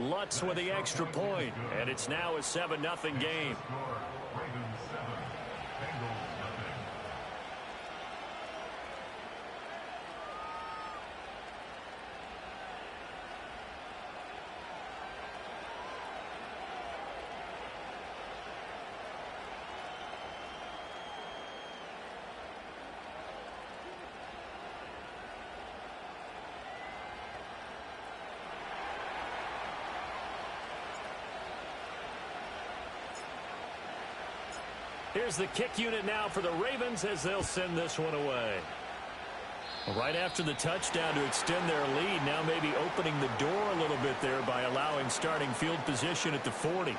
Lutz with the extra point, and it's now a 7-0 game. Here's the kick unit now for the Ravens as they'll send this one away. Right after the touchdown to extend their lead, now maybe opening the door a little bit there by allowing starting field position at the 40.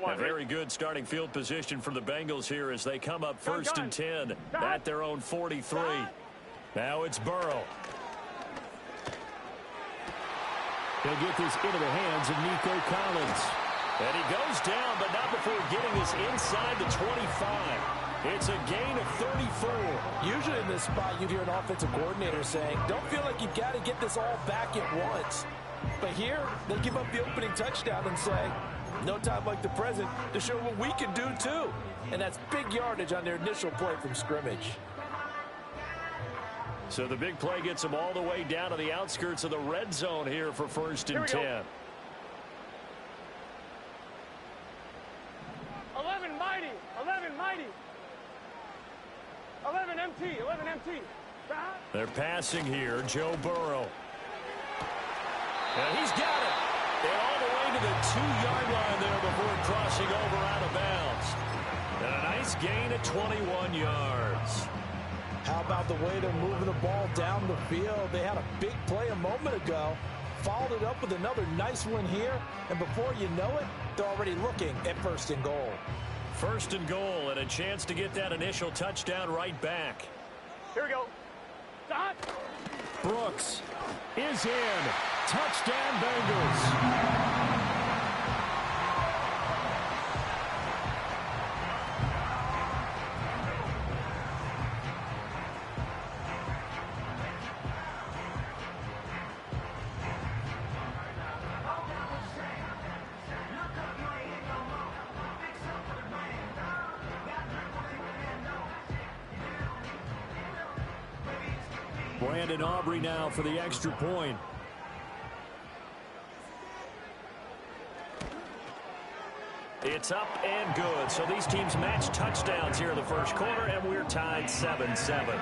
A very good starting field position for the Bengals here as they come up 1st and 10 at their own 43. Now it's Burrow. He'll get this into the hands of Nico Collins. And he goes down, but not before getting this inside the 25. It's a gain of 34. Usually in this spot, you'd hear an offensive coordinator saying, don't feel like you've got to get this all back at once. But here, they give up the opening touchdown and say, no time like the present to show what we can do too. And that's big yardage on their initial play from scrimmage. So the big play gets them all the way down to the outskirts of the red zone here for 1st and 10. 11 mighty, 11 mighty. 11 MT, 11 MT. They're passing here, Joe Burrow. And he's got it. And all the way to the 2-yard line there before crossing over out of bounds. And a nice gain of 21 yards. How about the way they're moving the ball down the field? They had a big play a moment ago. Followed it up with another nice one here. And before you know it, they're already looking at 1st and goal. 1st and goal and a chance to get that initial touchdown right back. Here we go. Stop. Brooks is in. Touchdown, Bengals. Brandon Aubrey now for the extra point. It's up and good. So these teams match touchdowns here in the first quarter, and we're tied 7-7.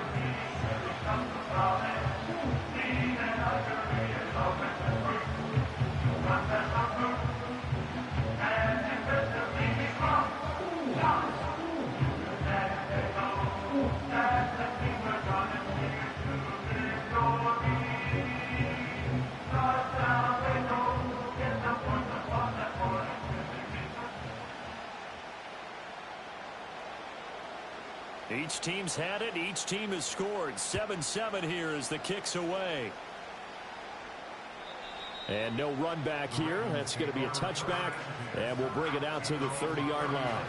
Each team's had it. Each team has scored. 7-7 here as the kick's away. And no run back here. That's going to be a touchback. And we'll bring it out to the 30-yard line.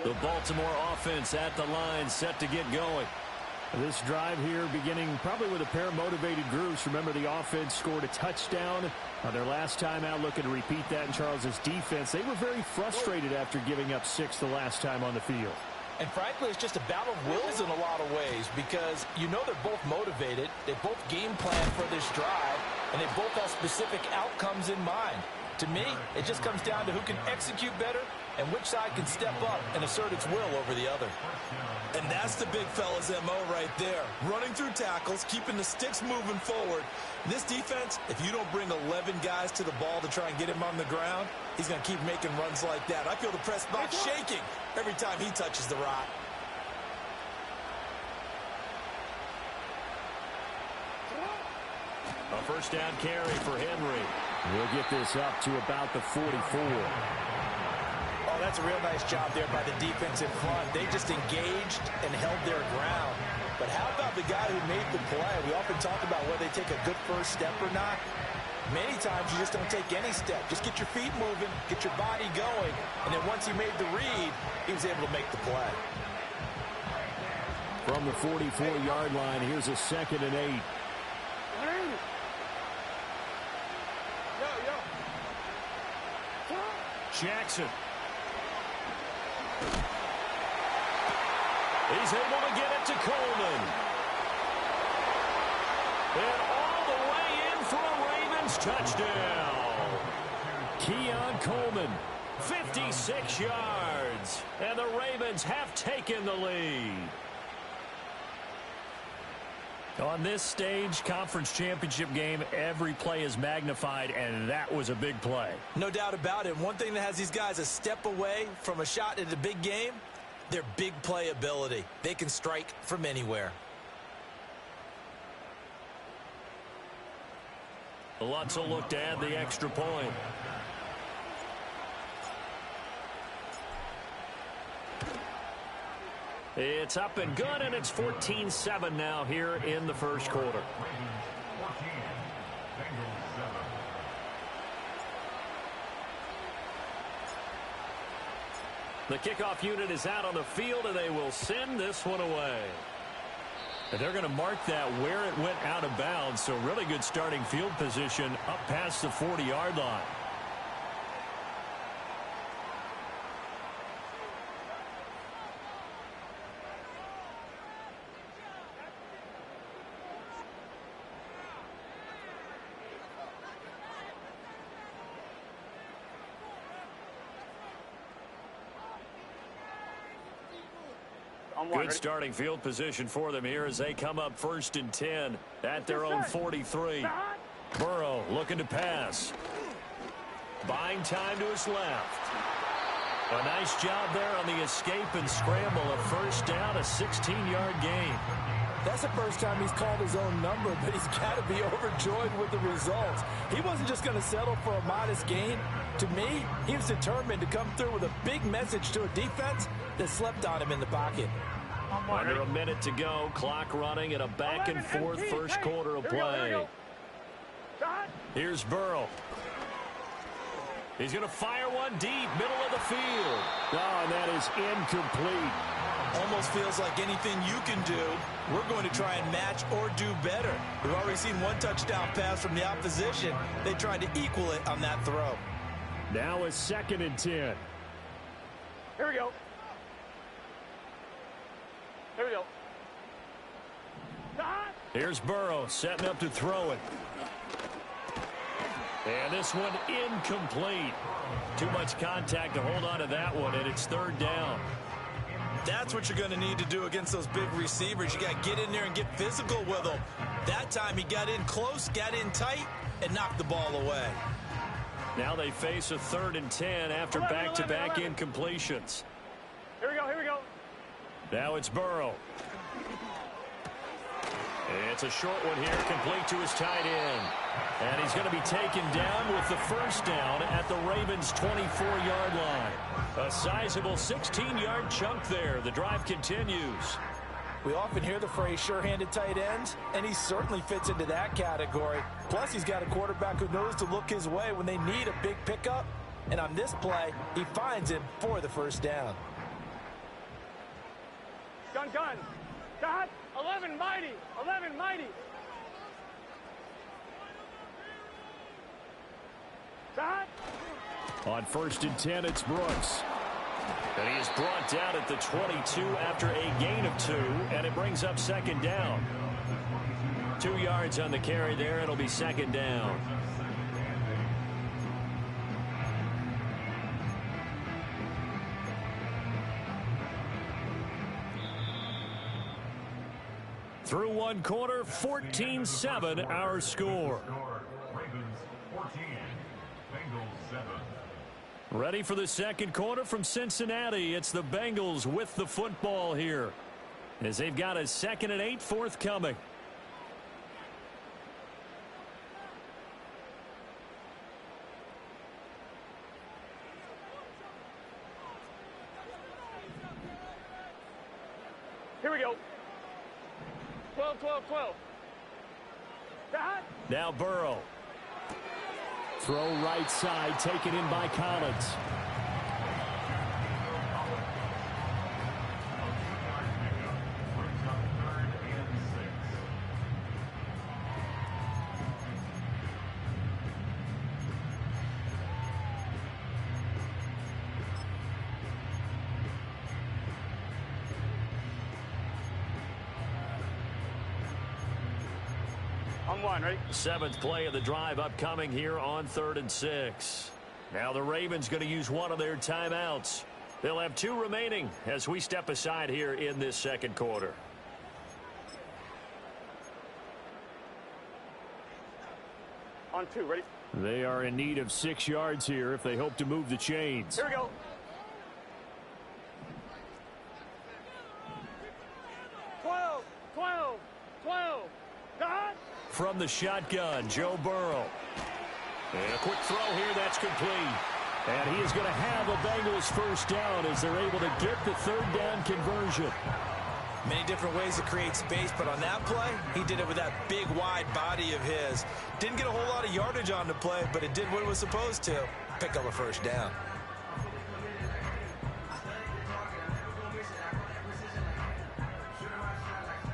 The Baltimore offense at the line, set to get going. This drive here beginning probably with a pair of motivated groups. Remember, the offense scored a touchdown on their last time out, looking to repeat that in Charles's defense. They were very frustrated after giving up 6 the last time on the field. And frankly, it's just a battle of wills in a lot of ways because you know they're both motivated. They both game plan for this drive, and they both have specific outcomes in mind. To me, it just comes down to who can execute better and which side can step up and assert its will over the other. And that's the big fella's MO right there. Running through tackles, keeping the sticks moving forward. This defense, if you don't bring 11 guys to the ball to try and get him on the ground, he's going to keep making runs like that. I feel the press box shaking every time he touches the rock. A first down carry for Henry. We'll get this up to about the 44. Oh, that's a real nice job there by the defense in front. They just engaged and held their ground. But how about the guy who made the play? We often talk about whether they take a good first step or not. Many times you just don't take any step. Just get your feet moving, get your body going, and then once he made the read, he was able to make the play. From the 44-yard line, here's a 2nd and 8. Jackson. He's able to get it to Coleman. And all the way in for a Ravens touchdown. Keon Coleman, 56 yards. And the Ravens have taken the lead. On this stage, conference championship game, every play is magnified, and that was a big play. No doubt about it. One thing that has these guys a step away from a shot at a big game, their big play ability. They can strike from anywhere. Lutz will look to add the extra point. It's up and good, and it's 14-7 now here in the first quarter. The kickoff unit is out on the field, and they will send this one away. And they're going to mark that where it went out of bounds, so really good starting field position up past the 40-yard line. Good starting field position for them here as they come up 1st and 10 at their own 43. Burrow looking to pass. Buying time to his left. A nice job there on the escape and scramble. A first down, a 16-yard gain. That's the first time he's called his own number, but he's got to be overjoyed with the results. He wasn't just going to settle for a modest gain. To me, he was determined to come through with a big message to a defense that slept on him in the pocket. Under a minute to go, clock running in a back-and-forth first quarter of play. Here's Burrow. He's going to fire one deep, middle of the field. Oh, and that is incomplete. Almost feels like anything you can do, we're going to try and match or do better. We've already seen one touchdown pass from the opposition. They tried to equal it on that throw. Now a 2nd and 10. Here we go. Here we go. Here's Burrow setting up to throw it. And this one incomplete. Too much contact to hold on to that one, and it's 3rd down. That's what you're going to need to do against those big receivers. You got to get in there and get physical with them. That time he got in close, got in tight, and knocked the ball away. Now they face a 3rd and 10 after back-to-back incompletions. Here we go, here we go. Now it's Burrow. It's a short one here, complete to his tight end. And he's going to be taken down with the first down at the Ravens' 24-yard line. A sizable 16-yard chunk there. The drive continues. We often hear the phrase sure-handed tight ends, and he certainly fits into that category. Plus, he's got a quarterback who knows to look his way when they need a big pickup. And on this play, he finds him for the first down. Gun. Dot. 11 mighty. 11 mighty. Dot. On 1st and 10, it's Brooks. And he is brought down at the 22 after a gain of 2, and it brings up 2nd down. 2 yards on the carry there. It'll be 2nd down. one quarter, 14-7 our score. Ravens 14, Bengals 7. Ready for the second quarter from Cincinnati. It's the Bengals with the football here, as they've got a 2nd and 8 forthcoming. Here we go. 12, 12, 12. Now Burrow. Throw right side, taken in by Collins. On one, ready? 7th play of the drive upcoming here on 3rd and 6. Now the Ravens going to use one of their timeouts. They'll have 2 remaining as we step aside here in this second quarter. On 2, ready? They are in need of 6 yards here if they hope to move the chains. Here we go. 12, 12, 12. From the shotgun, Joe Burrow. And a quick throw here, that's complete. And he is going to have a Bengals first down as they're able to get the 3rd down conversion. Many different ways to create space, but on that play, he did it with that big, wide body of his. Didn't get a whole lot of yardage on the play, but it did what it was supposed to. Pick up a first down.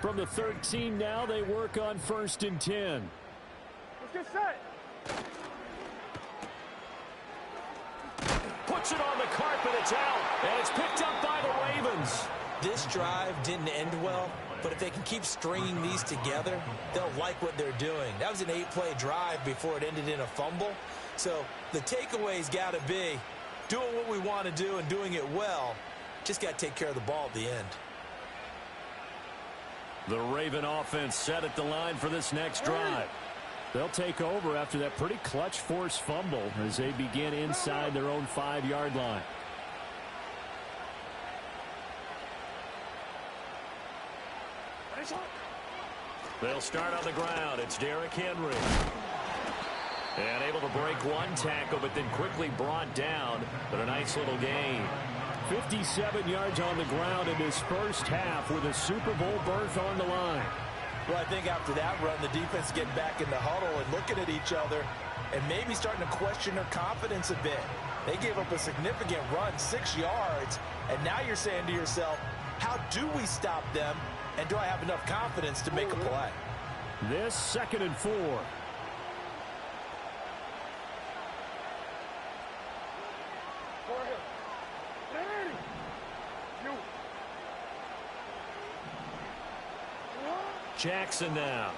From the 13 now, they work on 1st and 10. Let's get set. Puts it on the carpet, it's out, and it's picked up by the Ravens. This drive didn't end well, but if they can keep stringing these together, they'll like what they're doing. That was an 8-play drive before it ended in a fumble. So the takeaway's got to be doing what we want to do and doing it well. Just got to take care of the ball at the end. The Raven offense set at the line for this next drive. They'll take over after that pretty clutch forced fumble as they begin inside their own 5-yard line. They'll start on the ground. It's Derrick Henry. And able to break one tackle, but then quickly brought down. But a nice little gain. 57 yards on the ground in this first half with a Super Bowl berth on the line. Well, I think after that run, the defense getting back in the huddle and looking at each other and maybe starting to question their confidence a bit. They gave up a significant run, 6 yards, and now you're saying to yourself, how do we stop them, and do I have enough confidence to make a play? This 2nd and 4. Jackson now.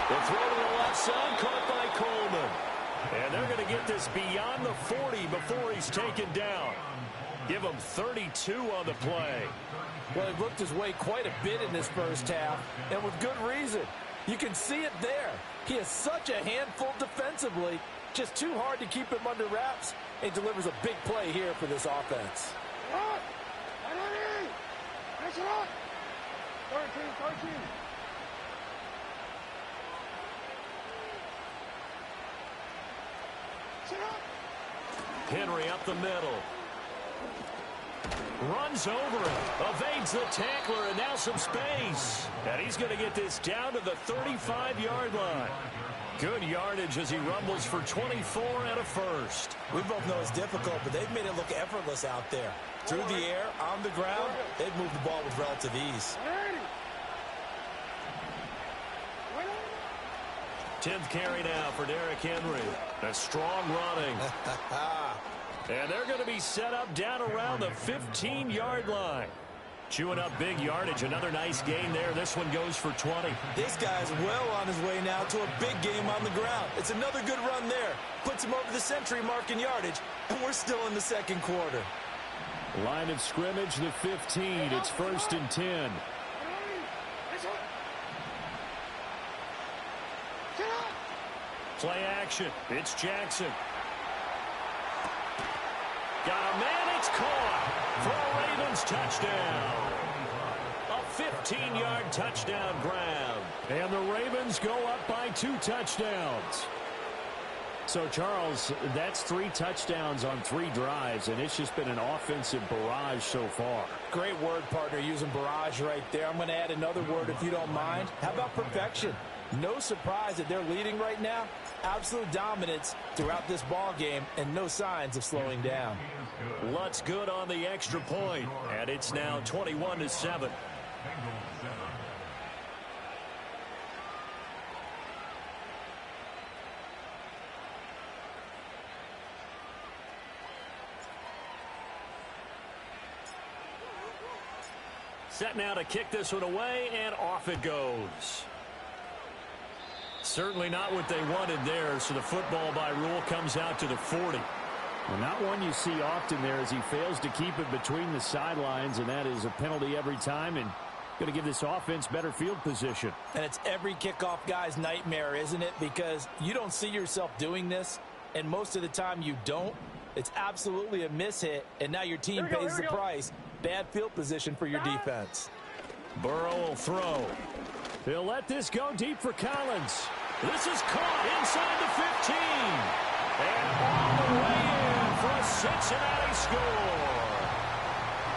The throw to the left side, caught by Coleman. And they're going to get this beyond the 40 before he's taken down. Give him 32 on the play. Well, he looked his way quite a bit in this first half, and with good reason. You can see it there. He is such a handful defensively, just too hard to keep him under wraps, and delivers a big play here for this offense. 13. Henry up the middle. Runs over him. Evades the tackler, and now some space. And he's going to get this down to the 35-yard line. Good yardage as he rumbles for 24 and a first. We both know it's difficult, but they've made it look effortless out there. Through the air, on the ground, they've moved the ball with relative ease. 10th carry now for Derrick Henry. A strong running. And they're going to be set up down around the 15-yard line. Chewing up big yardage. Another nice gain there. This one goes for 20. This guy's well on his way now to a big game on the ground. It's another good run there. Puts him over the century mark in yardage, and we're still in the second quarter. Line of scrimmage, the 15. It's 1st and 10. Play action. It's Jackson. Got a man. It's caught for a Ravens touchdown. A 15-yard touchdown grab. And the Ravens go up by 2 touchdowns. So, Charles, that's 3 touchdowns on 3 drives, and it's just been an offensive barrage so far. Great word, partner, using barrage right there. I'm going to add another word if you don't mind. How about perfection? No surprise that they're leading right now. Absolute dominance throughout this ball game and no signs of slowing down. Lutz good on the extra point, and it's now 21-7. Set now to kick this one away, and off it goes. Certainly not what they wanted there, so the football by rule comes out to the 40. Well, not one you see often there as he fails to keep it between the sidelines, and that is a penalty every time and going to give this offense better field position. And it's every kickoff guy's nightmare, isn't it? Because you don't see yourself doing this, and most of the time you don't. It's absolutely a mishit, and now your team pays the price. Bad field position for your defense. Burrow will throw. He'll let this go deep for Collins. This is caught inside the 15. And all the way in for a Cincinnati score.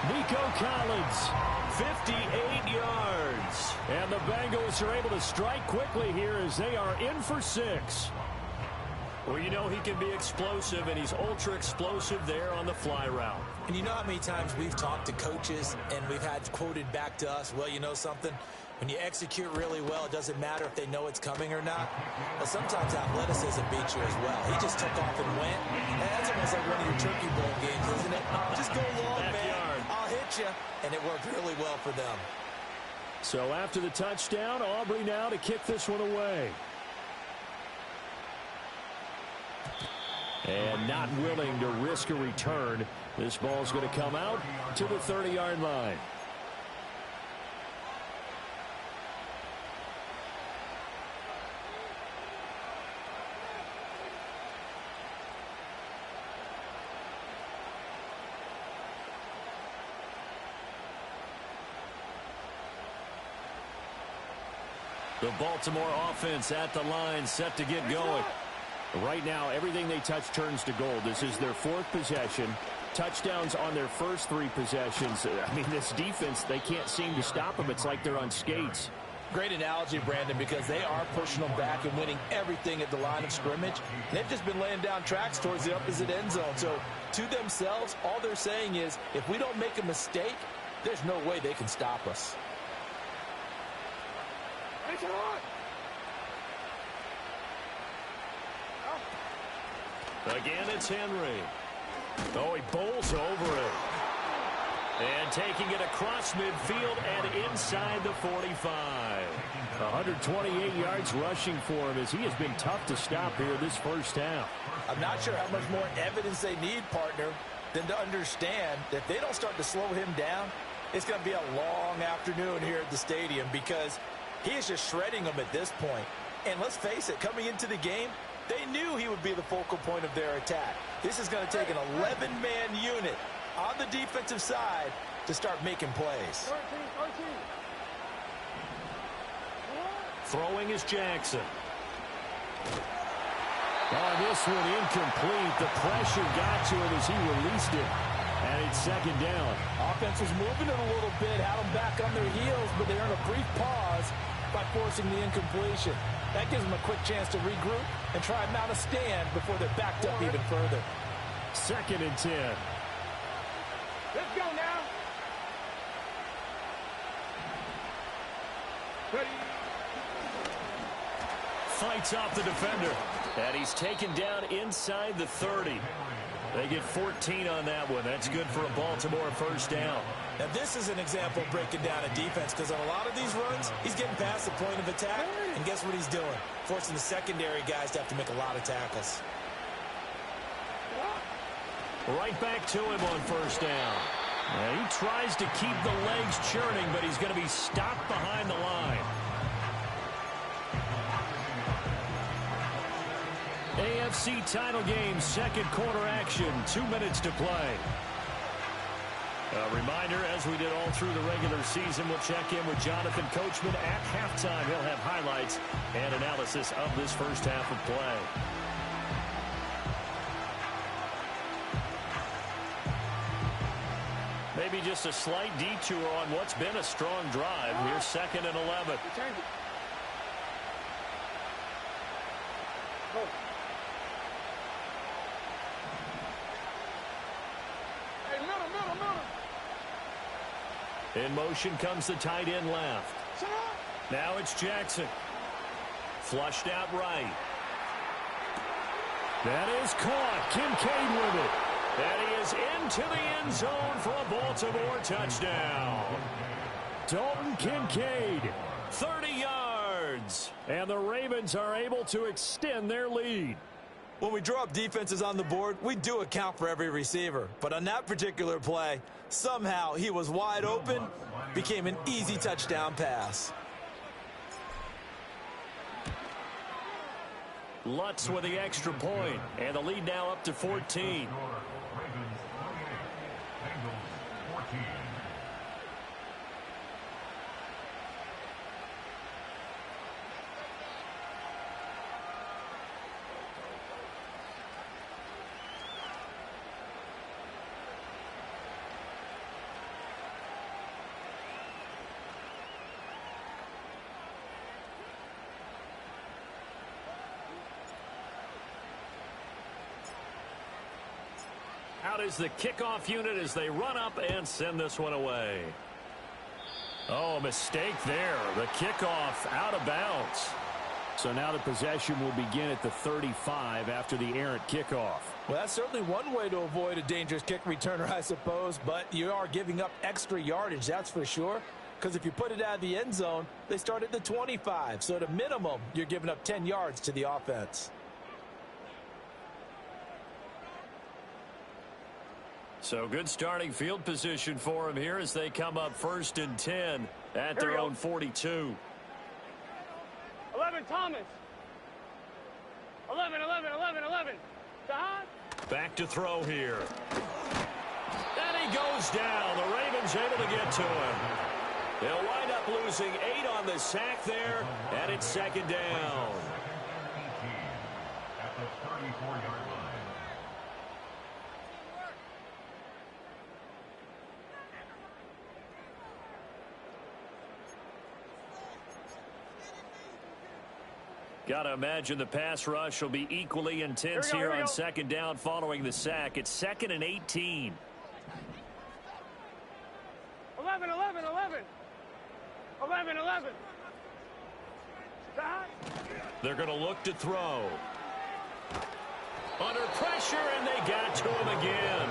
Nico Collins, 58 yards. And the Bengals are able to strike quickly here as they are in for 6. Well, you know he can be explosive, and he's ultra explosive there on the fly route. And you know how many times we've talked to coaches and we've had quoted back to us, well, you know something? When you execute really well, it doesn't matter if they know it's coming or not. Well, sometimes athleticism beats you as well. He just took off and went. And that's almost like one of your Turkey Bowl games, isn't it? Just go long, man. I'll hit you. And it worked really well for them. So after the touchdown, Aubrey now to kick this one away. And not willing to risk a return. This ball's going to come out to the 30-yard line. The Baltimore offense at the line, set to get going. Right now, everything they touch turns to gold. This is their 4th possession. Touchdowns on their first 3 possessions. I mean, this defense, they can't seem to stop them. It's like they're on skates. Great analogy, Brandon, because they are pushing them back and winning everything at the line of scrimmage. They've just been laying down tracks towards the opposite end zone. So, to themselves, all they're saying is, if we don't make a mistake, there's no way they can stop us. Again, it's Henry. Oh, he bowls over it. And taking it across midfield and inside the 45. 128 yards rushing for him as he has been tough to stop here this first half. I'm not sure how much more evidence they need, partner, than to understand that if they don't start to slow him down, it's going to be a long afternoon here at the stadium because he is just shredding them at this point. And let's face it, coming into the game, they knew he would be the focal point of their attack. This is going to take an 11-man unit on the defensive side to start making plays. Throwing is Jackson. Oh, this one incomplete. The pressure got to him as he released it. And it's 2nd down. Offense was moving it a little bit, had them back on their heels, but they earned a brief pause by forcing the incompletion. That gives them a quick chance to regroup and try and mount a stand before they're backed up even further. 2nd and 10. Let's go now. Ready. Fights off the defender. And he's taken down inside the 30. They get 14 on that one. That's good for a Baltimore first down. Now, this is an example of breaking down a defense because on a lot of these runs, he's getting past the point of attack, and guess what he's doing? Forcing the secondary guys to have to make a lot of tackles. Right back to him on first down. He tries to keep the legs churning, but he's going to be stopped behind the line. AFC title game, second quarter action, 2 minutes to play. A reminder, as we did all through the regular season, we'll check in with Jonathan Coachman at halftime. He'll have highlights and analysis of this first half of play. Maybe just a slight detour on what's been a strong drive. Here's 2nd and 11. In motion comes the tight end left. Now it's Jackson. Flushed out right. That is caught. Kincaid with it. And he is into the end zone for a Baltimore touchdown. Dalton Kincaid, 30 yards. And the Ravens are able to extend their lead. When we draw up defenses on the board, we do account for every receiver. But on that particular play, somehow he was wide open, became an easy touchdown pass. Lutz with the extra point, and the lead now up to 14. Ravens 28, Bengals 14. Out is the kickoff unit as they run up and send this one away. Oh, a mistake there. The kickoff out of bounds. So now the possession will begin at the 35 after the errant kickoff. Well, that's certainly one way to avoid a dangerous kick returner, I suppose, but you are giving up extra yardage, that's for sure. Because if you put it out of the end zone, they start at the 25. So at a minimum, you're giving up 10 yards to the offense. So good starting field position for him here as they come up 1st and 10 at their own 42. 11, Thomas. 11. Back to throw here. And he goes down. The Ravens able to get to him. They'll wind up losing 8 on the sack there, and it's 2nd down. At the 34-yard line. Got to imagine the pass rush will be equally intense here on 2nd down following the sack. It's 2nd and 18. 11. They're going to look to throw. Under pressure, and they got to him again.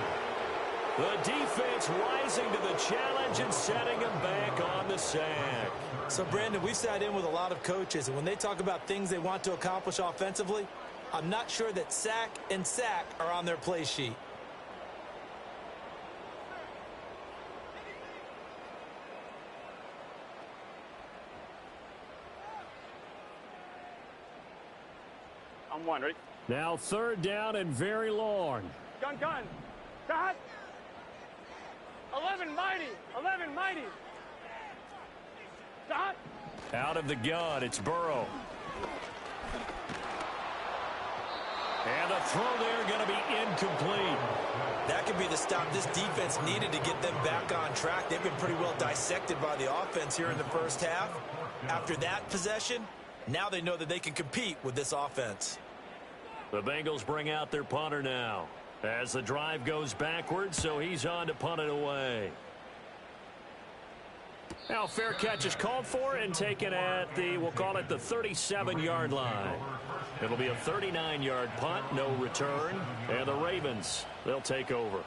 The defense rising to the challenge and setting him back on the sack. So, Brandon, we've sat in with a lot of coaches, and when they talk about things they want to accomplish offensively, I'm not sure that sack and sack are on their play sheet. I'm one, ready? Now 3rd down and very long. Gun. Dot. 11, mighty. Dot. Out of the gun, it's Burrow. And the throw there going to be incomplete. That could be the stop this defense needed to get them back on track. They've been pretty well dissected by the offense here in the first half. After that possession, now they know that they can compete with this offense. The Bengals bring out their punter now as the drive goes backwards, so he's on to punt it away. Now fair catch is called for and taken at the, we'll call it the 37-yard line. It'll be a 39-yard punt, no return, and the Ravens, they'll take over.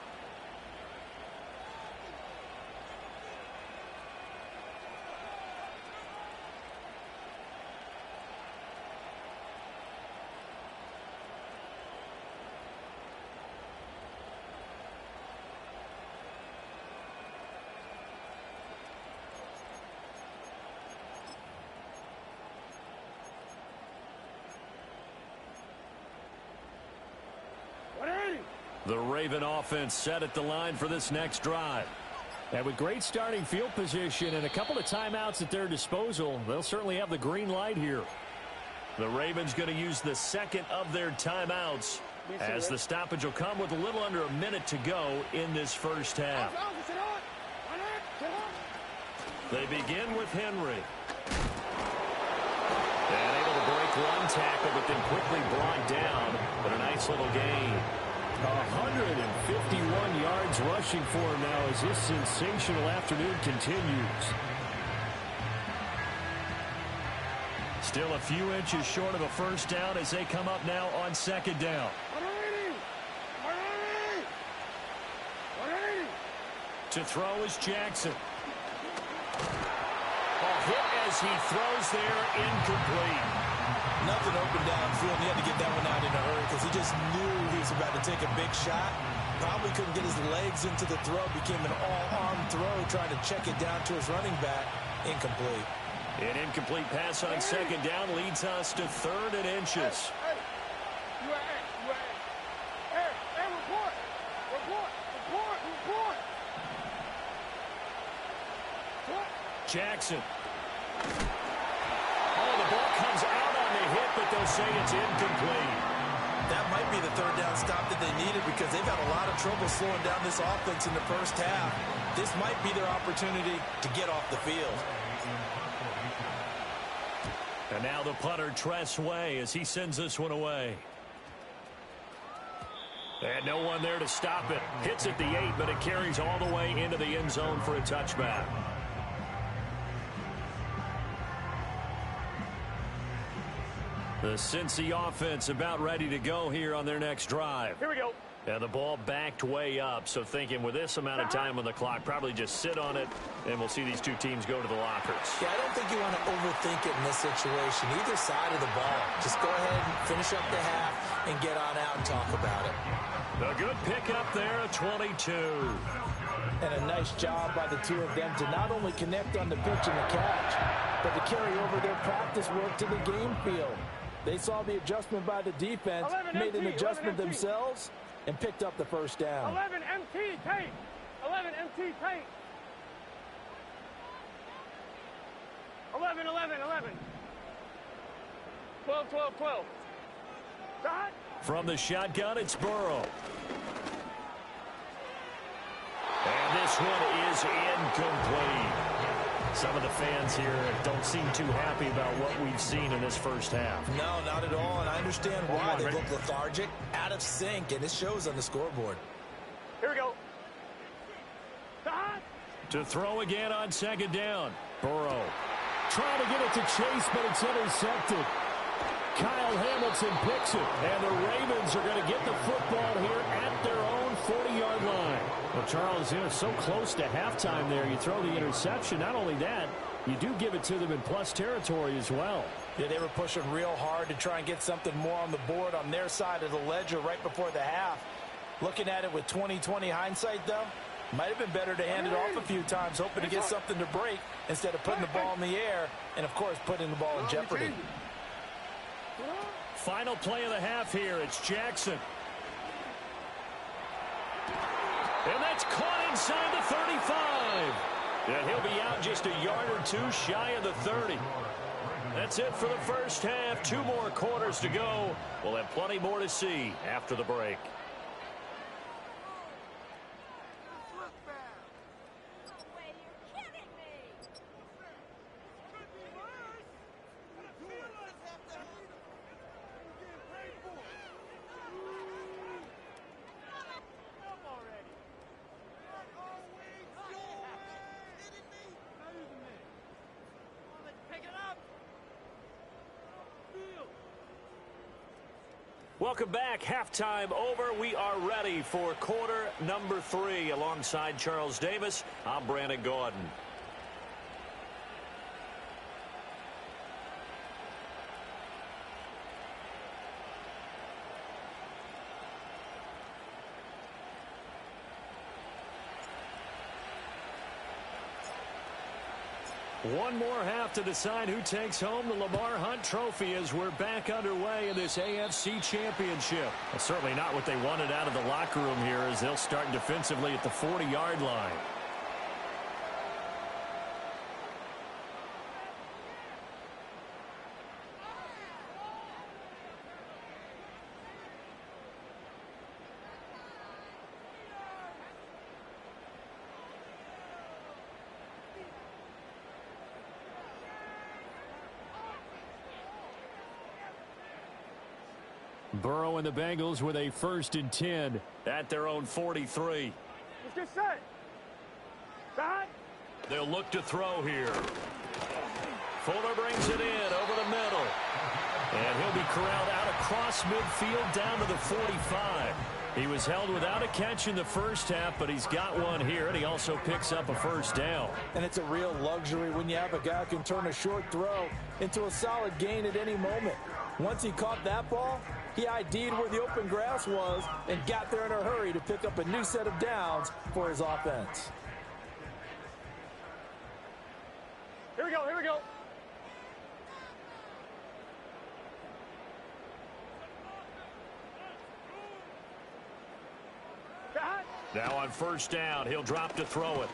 The Raven offense set at the line for this next drive. And with great starting field position and a couple of timeouts at their disposal, they'll certainly have the green light here. The Ravens going to use the second of their timeouts as the stoppage will come with a little under a minute to go in this first half. They begin with Henry. And able to break one tackle, but then quickly brought down. But a nice little gain. 151 yards rushing for him now as this sensational afternoon continues. Still a few inches short of a first down as they come up now on second down. To throw is Jackson. A hit as he throws there, incomplete. Nothing open downfield. He had to get that one out in a hurry because he just knew he was about to take a big shot. Probably couldn't get his legs into the throw. Became an all-arm throw trying to check it down to his running back. Incomplete. An incomplete pass on second down leads us to third and inches. Jackson. Oh, the ball comes out on the hit, but they'll say it's incomplete. That might be the third down stop that they needed because they've had a lot of trouble slowing down this offense in the first half. This might be their opportunity to get off the field. And now the punter, Tress Way, as he sends this one away. And no one there to stop it. Hits at the 8, but it carries all the way into the end zone for a touchback. The Cincy offense about ready to go here on their next drive. Here we go. And the ball backed way up, so thinking with this amount of time on the clock, probably just sit on it, and we'll see these two teams go to the lockers. Yeah, I don't think you want to overthink it in this situation. Either side of the ball. Just go ahead and finish up the half and get on out and talk about it. A good pickup there, a 22. And a nice job by the two of them to not only connect on the pitch and the catch, but to carry over their practice work to the game field. They saw the adjustment by the defense, made an adjustment themselves, and picked up the first down. 11 MT paint. 11 MT paint. 11, 11, 11. 12, 12, 12. Dot. From the shotgun, it's Burrow. And this one is incomplete. Some of the fans here don't seem too happy about what we've seen in this first half. No, not at all, and I understand why. They look lethargic, out of sync, and it shows on the scoreboard. Here we go. Dot. To throw again on second down. Burrow. Trying to get it to Chase, but it's intercepted. Kyle Hamilton picks it, and the Ravens are going to get the football here at their own 40-yard line. Well, Charles, so close to halftime there. You throw the interception. Not only that, you do give it to them in plus territory as well. Yeah, they were pushing real hard to try and get something more on the board on their side of the ledger right before the half. Looking at it with 20/20 hindsight, though, might have been better to hand it off a few times, hoping to get something to break instead of putting the ball in the air and, of course, putting the ball in jeopardy. Final play of the half here. It's Jackson. And that's caught inside the 35. And he'll be out just a yard or two shy of the 30. That's it for the first half. 2 more quarters to go. We'll have plenty more to see after the break. Welcome back. Halftime over. We are ready for quarter number 3. Alongside Charles Davis, I'm Brandon Gaudin. One more half to decide who takes home the Lamar Hunt Trophy as we're back underway in this AFC Championship. Well, certainly not what they wanted out of the locker room here as they'll start defensively at the 40-yard line. Burrow and the Bengals with a 1st and 10 at their own 43. Let's get set. Set. They'll look to throw here. Fuller brings it in over the middle. And he'll be corralled out across midfield down to the 45. He was held without a catch in the first half, but he's got one here, and he also picks up a 1st down. And it's a real luxury when you have a guy who can turn a short throw into a solid gain at any moment. Once he caught that ball, he ID'd where the open grass was and got there in a hurry to pick up a new set of downs for his offense. Here we go, here we go. Now on 1st down, he'll drop to throw it.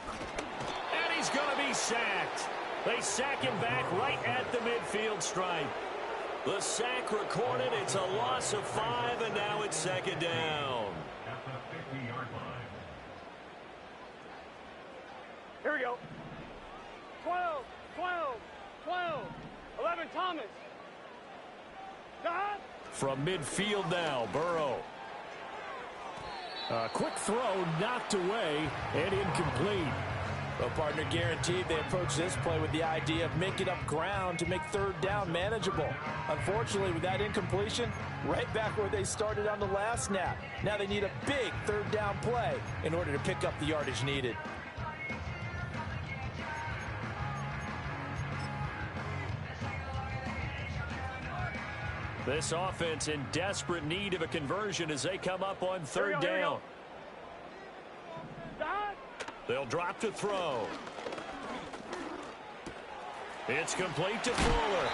And he's going to be sacked. They sack him back right at the midfield stripe. The sack recorded. It's a loss of 5, and now it's 2nd down. At the 50-yard line. Here we go. 12, 12, 12. 11, Thomas. Dot. From midfield now, Burrow. A quick throw knocked away and incomplete. Well, partner, guaranteed they approach this play with the idea of making up ground to make 3rd down manageable. Unfortunately, with that incompletion, right back where they started on the last snap. Now they need a big 3rd down play in order to pick up the yardage needed. This offense in desperate need of a conversion as they come up on 3rd down. They'll drop to throw. It's complete to Fuller.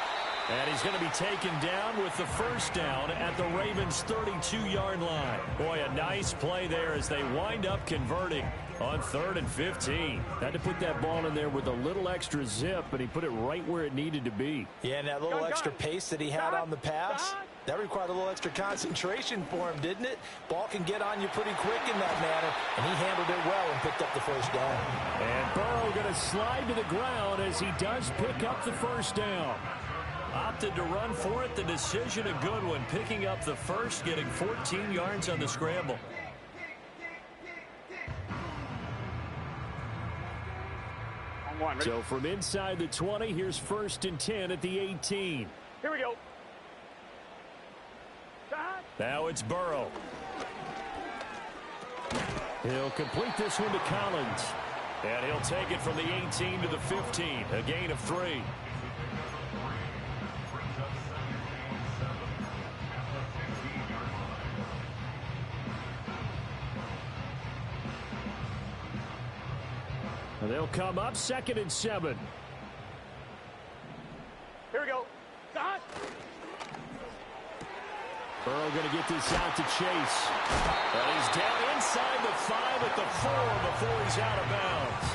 And he's going to be taken down with the 1st down at the Ravens' 32-yard line. Boy, a nice play there as they wind up converting on 3rd and 15. Had to put that ball in there with a little extra zip, but he put it right where it needed to be. Yeah, and that little extra pace that he had on the pass, that required a little extra concentration for him, didn't it? Ball can get on you pretty quick in that manner, and he handled it well and picked up the 1st down. And Burrow going to slide to the ground as he does pick up the 1st down. Opted to run for it. The decision a good one. Picking up the 1st, getting 14 yards on the scramble. So from inside the 20, here's 1st and 10 at the 18. Here we go. Now it's Burrow. He'll complete this one to Collins. And he'll take it from the 18 to the 15. A gain of 3. They'll come up 2nd and 7. Here we go. Dot. Burrow going to get this out to Chase. And he's down inside the 5 at the 4 before he's out of bounds.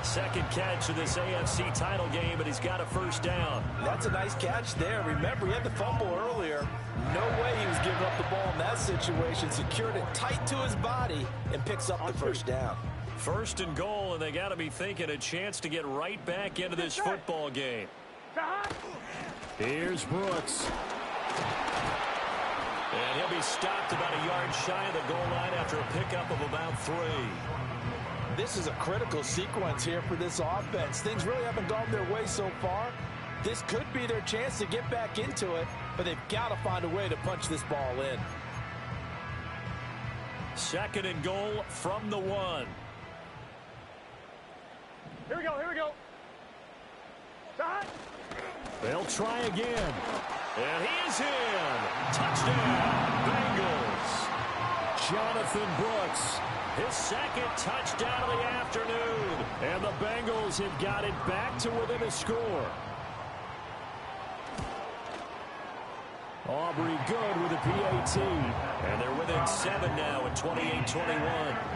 2nd catch of this AFC title game, but he's got a 1st down. That's a nice catch there. Remember, he had the fumble earlier. No way he was giving up the ball in that situation. Secured it tight to his body and picks up the 1st down. 1st and goal, and they got to be thinking a chance to get right back into this football game. Here's Brooks. And he'll be stopped about a yard shy of the goal line after a pickup of about 3. This is a critical sequence here for this offense. Things really haven't gone their way so far. This could be their chance to get back into it, but they've got to find a way to punch this ball in. 2nd and goal from the 1. Here we go, here we go. Dot. They'll try again. And he is in. Touchdown, Bengals. Jonathan Brooks his second touchdown of the afternoon. And the Bengals have got it back to within a score. Aubrey good with a PAT. And they're within 7 now at 28-21.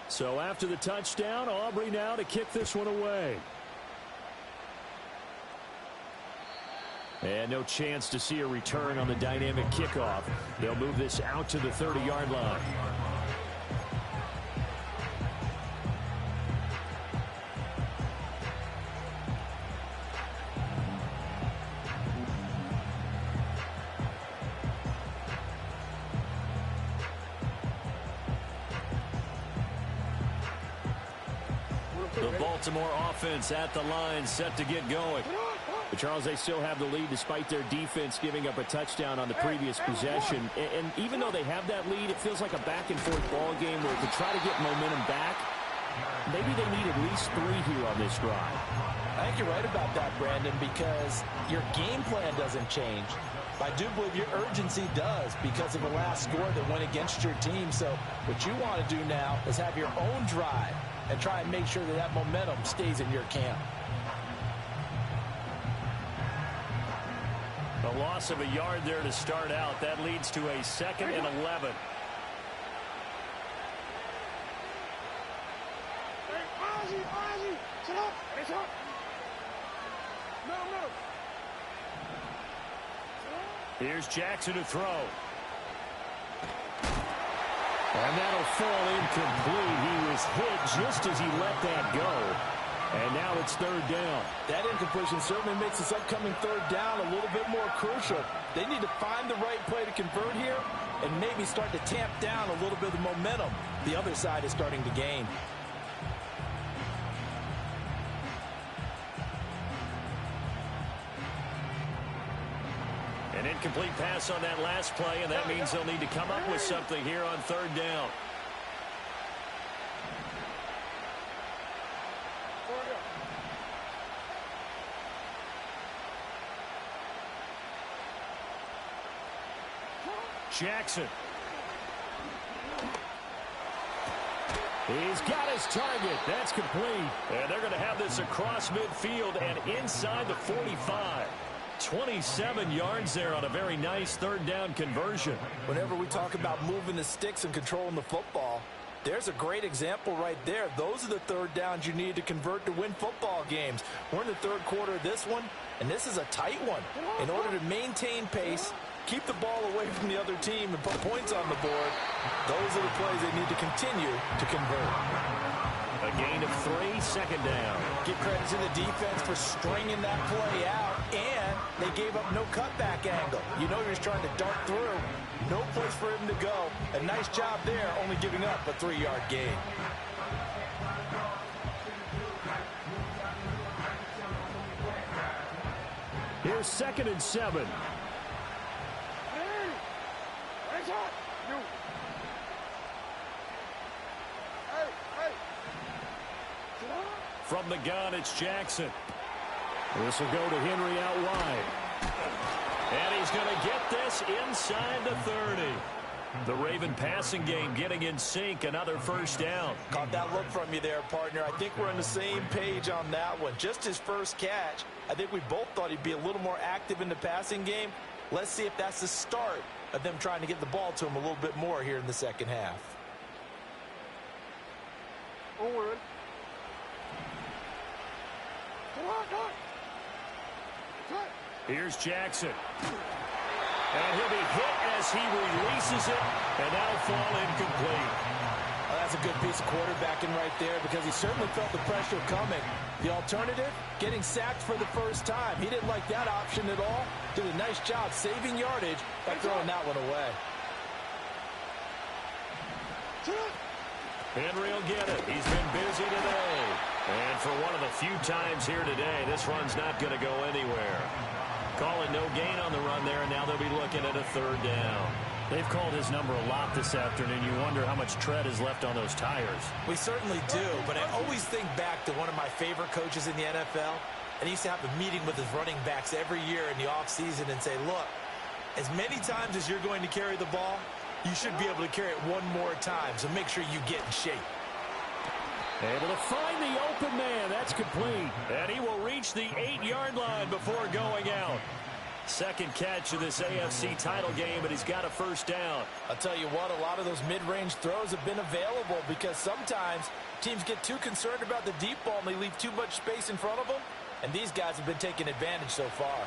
So after the touchdown, Aubrey now to kick this one away. And no chance to see a return on the dynamic kickoff. They'll move this out to the 30-yard line. The Baltimore offense at the line, set to get going. But Charles, they still have the lead despite their defense giving up a touchdown on the previous possession. And even though they have that lead, it feels like a back-and-forth ball game where to try to get momentum back, maybe they need at least 3 here on this drive. I think you're right about that, Brandon, because your game plan doesn't change. I do believe your urgency does because of the last score that went against your team. So what you want to do now is have your own drive and try and make sure that that momentum stays in your camp. A loss of a yard there to start out. That leads to a 2nd and 11. Here's Jackson to throw. And that'll fall incomplete. He was hit just as he let that go. And now it's 3rd down. That incompletion certainly makes this upcoming 3rd down a little bit more crucial. They need to find the right play to convert here and maybe start to tamp down a little bit of momentum the other side is starting to gain. An incomplete pass on that last play, and that means they'll need to come up with something here on 3rd down. Jackson. He's got his target. That's complete. And they're going to have this across midfield and inside the 45. 27 yards there on a very nice 3rd down conversion. Whenever we talk about moving the sticks and controlling the football, there's a great example right there. Those are the 3rd downs you need to convert to win football games. We're in the 3rd quarter of this one, and this is a tight one. In order to maintain pace, keep the ball away from the other team, and put points on the board, those are the plays they need to continue to convert. A gain of 3, 2nd down. Give credit to the defense for stringing that play out, and they gave up no cutback angle. You know you're just trying to dart through. No place for him to go. A nice job there, only giving up a 3-yard gain. Here's 2nd and 7. From the gun, it's Jackson. This will go to Henry out wide. And he's going to get this inside the 30. The Raven passing game getting in sync. Another 1st down. Caught that look from you there, partner. I think we're on the same page on that one. Just his first catch. I think we both thought he'd be a little more active in the passing game. Let's see if that's the start of them trying to get the ball to him a little bit more here in the 2nd half. Here's Jackson. And he'll be hit as he releases it, and that'll fall incomplete. Well, that's a good piece of quarterbacking right there because he certainly felt the pressure coming. The alternative, getting sacked for the first time. He didn't like that option at all. Did a nice job saving yardage by throwing that one away. Henry will get it. He's been busy today. And for one of the few times here today, this run's not going to go anywhere. Call it no gain on the run there, and now they'll be looking at a third down. They've called his number a lot this afternoon. You wonder how much tread is left on those tires. We certainly do, but I always think back to one of my favorite coaches in the NFL. And he used to have a meeting with his running backs every year in the offseason and say, look, as many times as you're going to carry the ball, you should be able to carry it one more time, so make sure you get in shape. Able to find the open man. That's complete. And he will reach the 8-yard line before going out. Second catch of this AFC title game, but he's got a first down. I'll tell you what, a lot of those mid-range throws have been available because sometimes teams get too concerned about the deep ball and they leave too much space in front of them. And these guys have been taking advantage so far.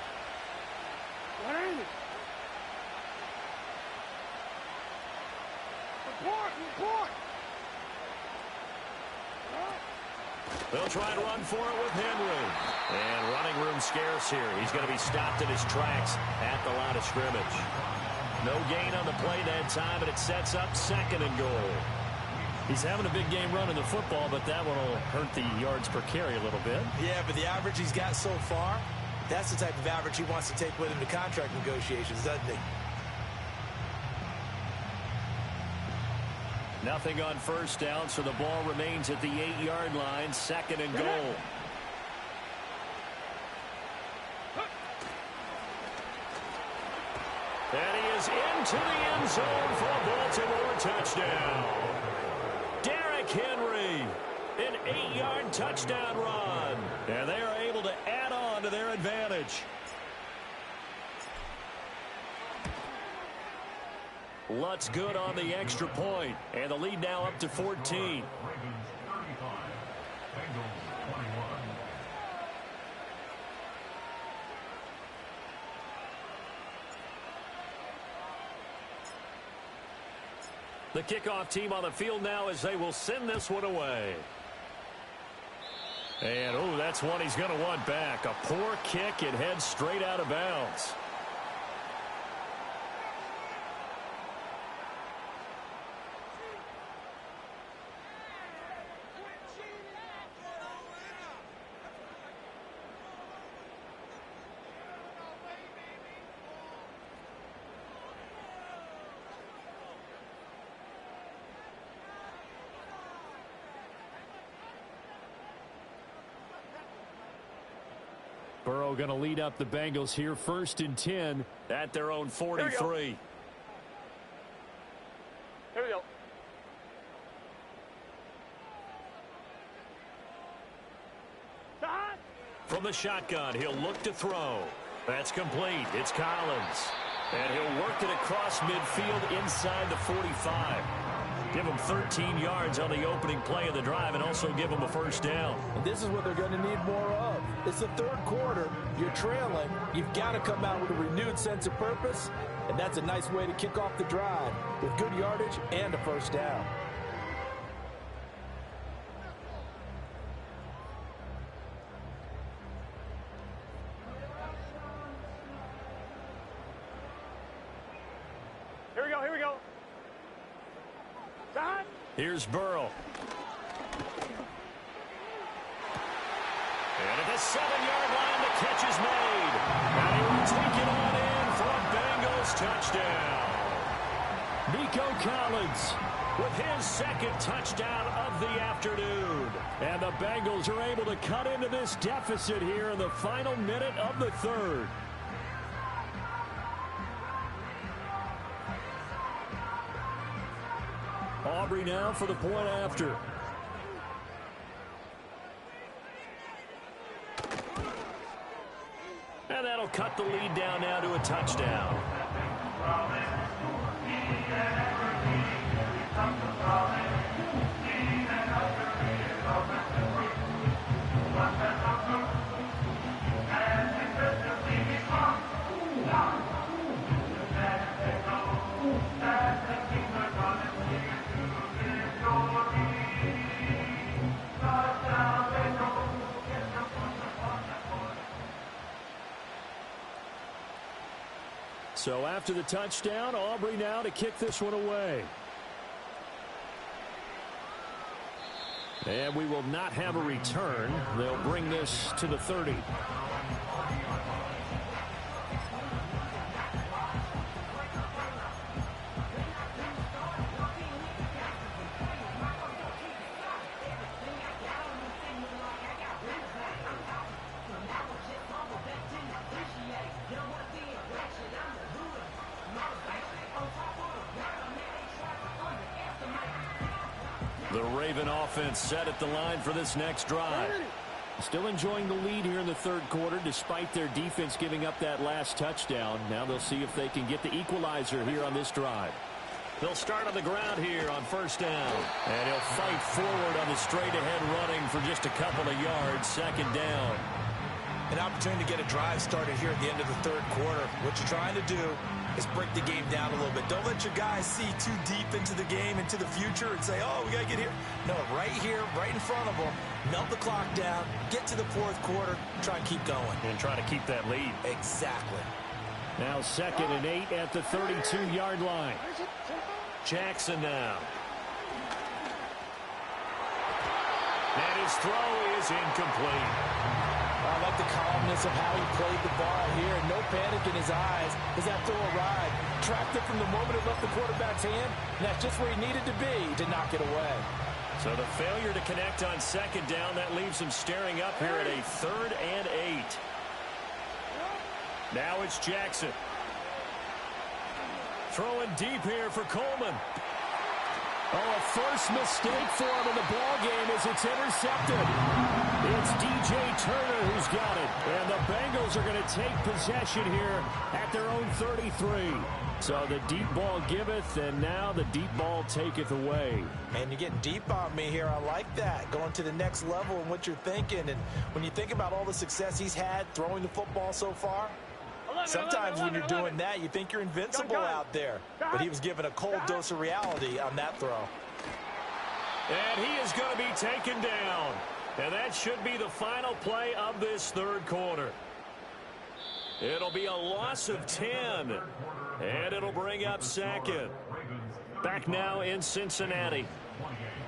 Report! They'll try to run for it with Henry. And running room scarce here. He's going to be stopped in his tracks at the line of scrimmage. No gain on the play that time, and it sets up second and goal. He's having a big game running the football, but that one will hurt the yards per carry a little bit. Yeah, but the average he's got so far, that's the type of average he wants to take with him to contract negotiations, doesn't he? Nothing on first down, so the ball remains at the 8-yard line, second and goal. And he is into the end zone for a Baltimore touchdown. Derrick Henry, an 8-yard touchdown run. And they are able to add on to their advantage. Lutz good on the extra point, and the lead now up to 14. Ravens 35, Bengals 21. The kickoff team on the field now as they will send this one away. And, oh, that's one he's going to want back. A poor kick. It heads straight out of bounds. Burrow going to lead up the Bengals here, 1st and 10 at their own 43. Here we go. From the shotgun, he'll look to throw. That's complete. It's Collins. And he'll work it across midfield inside the 45. Give him 13 yards on the opening play of the drive and also give him a first down. And this is what they're going to need more of. It's the third quarter. You're trailing. You've got to come out with a renewed sense of purpose. And that's a nice way to kick off the drive with good yardage and a first down. Here we go. Here's Burrow. And at the 7-yard line, the catch is made. And he will take it on in for a Bengals touchdown. Nico Collins with his second touchdown of the afternoon. And the Bengals are able to cut into this deficit here in the final minute of the third. Aubrey now for the point after. And that'll cut the lead down now to a touchdown. So after the touchdown, Aubrey now to kick this one away. And we will not have a return. They'll bring this to the 30. The Raven offense set at the line for this next drive. Still enjoying the lead here in the third quarter despite their defense giving up that last touchdown. Now they'll see if they can get the equalizer here on this drive. They'll start on the ground here on first down. And he'll fight forward on the straight-ahead running for just a couple of yards. Second down. An opportunity to get a drive started here at the end of the third quarter. What you're trying to do is break the game down a little bit. Don't let your guys see too deep into the game, into the future, and say, oh, we got to get here. No, right here, right in front of them, melt the clock down, get to the fourth quarter, try and keep going. And try to keep that lead. Exactly. Now 2nd and 8 at the 32-yard line. Jackson now. And his throw is incomplete. I like the calmness of how he played the ball here. No panic in his eyes as that throw arrived. Tracked it from the moment it left the quarterback's hand, and that's just where he needed to be to knock it away. So the failure to connect on second down, that leaves him staring up here at a 3rd and 8. Now it's Jackson. Throwing deep here for Coleman. Oh, a first mistake for him in the ball game as it's intercepted. It's DJ Turner who's got it. And the Bengals are going to take possession here at their own 33. So the deep ball giveth, and now the deep ball taketh away. Man, you're getting deep on me here. I like that. Going to the next level in what you're thinking. And when you think about all the success he's had throwing the football so far, sometimes when you're doing that, you think you're invincible out there. But he was given a cold dose of reality on that throw. And he is going to be taken down. And that should be the final play of this third quarter. It'll be a loss of 10. And it'll bring up 2nd. Back now in Cincinnati.